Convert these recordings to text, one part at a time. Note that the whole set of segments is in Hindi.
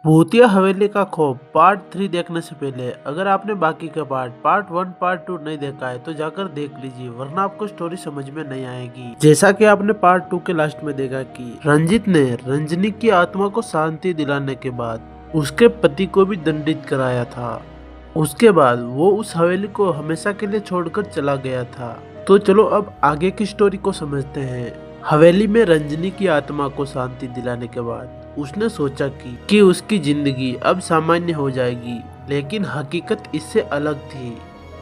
भूतिया हवेली का खौफ पार्ट 3 देखने से पहले अगर आपने बाकी के पार्ट 1 पार्ट 2 नहीं देखा है तो जाकर देख लीजिए, वरना आपको स्टोरी समझ में नहीं आएगी। जैसा कि आपने पार्ट 2 के लास्ट में देखा कि रंजित ने रंजनी की आत्मा को शांति दिलाने के बाद उसके पति को भी दंडित कराया था। उसके बाद वो उस हवेली को हमेशा के लिए छोड़कर चला गया था। तो चलो अब आगे की स्टोरी को समझते हैं। हवेली में रंजनी की आत्मा को शांति दिलाने के बाद उसने सोचा कि उसकी जिंदगी अब सामान्य हो जाएगी, लेकिन हकीकत इससे अलग थी।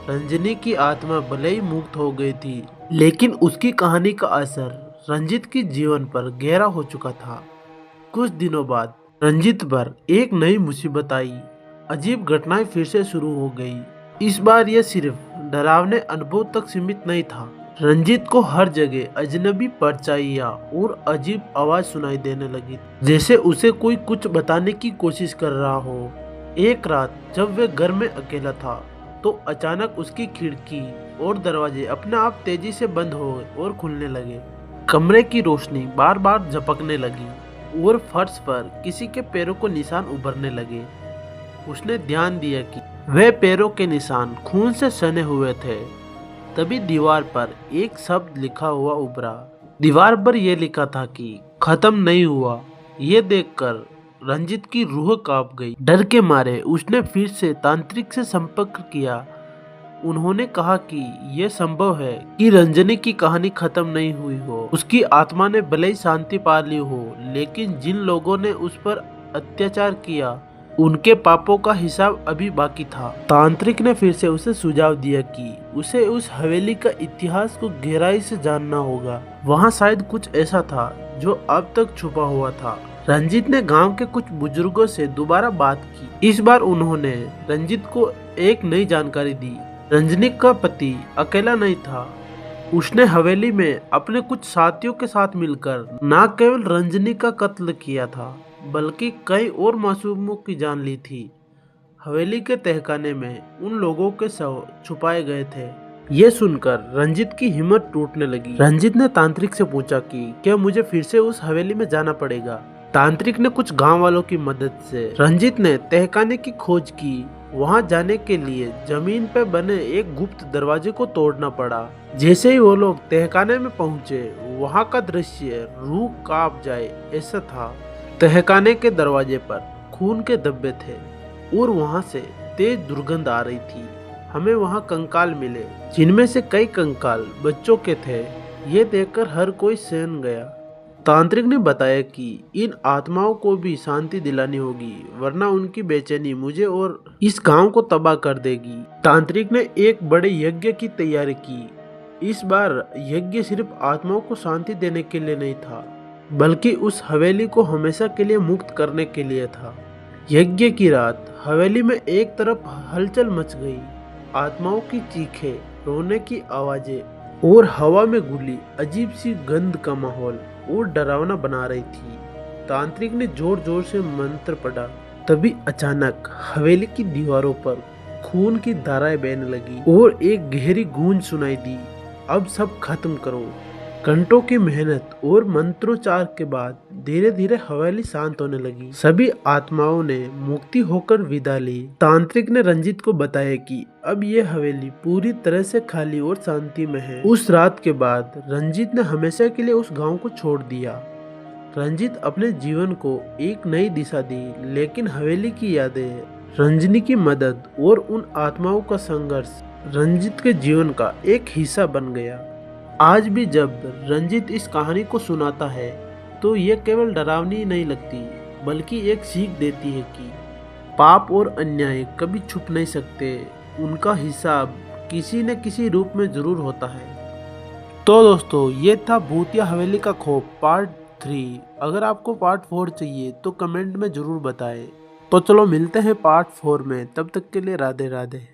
रंजनी की आत्मा भले ही मुक्त हो गई थी, लेकिन उसकी कहानी का असर रंजित के जीवन पर गहरा हो चुका था। कुछ दिनों बाद रंजित पर एक नई मुसीबत आई। अजीब घटनाएं फिर से शुरू हो गई। इस बार यह सिर्फ डरावने अनुभव तक सीमित नहीं था। रंजित को हर जगह अजनबी परछाइयां और अजीब आवाज सुनाई देने लगी, जैसे उसे कोई कुछ बताने की कोशिश कर रहा हो। एक रात जब वह घर में अकेला था तो अचानक उसकी खिड़की और दरवाजे अपने आप तेजी से बंद हो गए और खुलने लगे। कमरे की रोशनी बार बार झपकने लगी और फर्श पर किसी के पैरों को निशान उभरने लगे। उसने ध्यान दिया कि वह पैरों के निशान खून से सने हुए थे। तभी दीवार पर एक शब्द लिखा हुआ उभरा। दीवार पर यह लिखा था कि खत्म नहीं हुआ। ये देखकर रंजित की रूह कांप गई। डर के मारे उसने फिर से तांत्रिक से संपर्क किया। उन्होंने कहा कि यह संभव है कि रंजनी की कहानी खत्म नहीं हुई हो। उसकी आत्मा ने भले ही शांति पा ली हो, लेकिन जिन लोगों ने उस पर अत्याचार किया उनके पापों का हिसाब अभी बाकी था। तांत्रिक ने फिर से उसे सुझाव दिया कि उसे उस हवेली का इतिहास को गहराई से जानना होगा। वहाँ शायद कुछ ऐसा था जो अब तक छुपा हुआ था। रंजित ने गांव के कुछ बुजुर्गों से दोबारा बात की। इस बार उन्होंने रंजित को एक नई जानकारी दी। रंजनी का पति अकेला नहीं था। उसने हवेली में अपने कुछ साथियों के साथ मिलकर न केवल रंजनी का कत्ल किया था, बल्कि कई और मासूमों की जान ली थी। हवेली के तहखाने में उन लोगों के शव छुपाए गए थे। ये सुनकर रंजित की हिम्मत टूटने लगी। रंजित ने तांत्रिक से पूछा कि क्या मुझे फिर से उस हवेली में जाना पड़ेगा। तांत्रिक ने कुछ गांव वालों की मदद से रंजित ने तहखाने की खोज की। वहां जाने के लिए जमीन पर बने एक गुप्त दरवाजे को तोड़ना पड़ा। जैसे ही वो लोग तहखाने में पहुंचे, वहां का दृश्य रूह कांप जाए ऐसा था। तहखाने के दरवाजे पर खून के धब्बे थे और वहां से तेज दुर्गंध आ रही थी। हमें वहां कंकाल मिले, जिनमें से कई कंकाल बच्चों के थे। ये देखकर हर कोई सहम गया। तांत्रिक ने बताया कि इन आत्माओं को भी शांति दिलानी होगी, वरना उनकी बेचैनी मुझे और इस गांव को तबाह कर देगी। तांत्रिक ने एक बड़े यज्ञ की तैयारी की। इस बार यज्ञ सिर्फ आत्माओं को शांति देने के लिए नहीं था, बल्कि उस हवेली को हमेशा के लिए मुक्त करने के लिए था। यज्ञ की रात हवेली में एक तरफ हलचल मच गई। आत्माओं की चीखें, रोने की आवाजें और हवा में घुली अजीब सी गंध का माहौल और डरावना बना रही थी। तांत्रिक ने जोर जोर से मंत्र पढ़ा। तभी अचानक हवेली की दीवारों पर खून की धाराएं बहने लगी और एक गहरी गूंज सुनाई दी, अब सब खत्म करो। घंटों की मेहनत और मंत्रोच्चार के बाद धीरे धीरे हवेली शांत होने लगी। सभी आत्माओं ने मुक्ति होकर विदा ली। तांत्रिक ने रंजित को बताया कि अब ये हवेली पूरी तरह से खाली और शांति में है। उस रात के बाद रंजित ने हमेशा के लिए उस गांव को छोड़ दिया। रंजित अपने जीवन को एक नई दिशा दी, लेकिन हवेली की यादें, रंजनी की मदद और उन आत्माओं का संघर्ष रंजित के जीवन का एक हिस्सा बन गया। आज भी जब रंजित इस कहानी को सुनाता है तो ये केवल डरावनी नहीं लगती, बल्कि एक सीख देती है कि पाप और अन्याय कभी छुप नहीं सकते। उनका हिसाब किसी न किसी रूप में जरूर होता है। तो दोस्तों, ये था भूतिया हवेली का खौफ पार्ट 3। अगर आपको पार्ट 4 चाहिए तो कमेंट में जरूर बताएं। तो चलो मिलते हैं पार्ट 4 में। तब तक के लिए राधे राधे।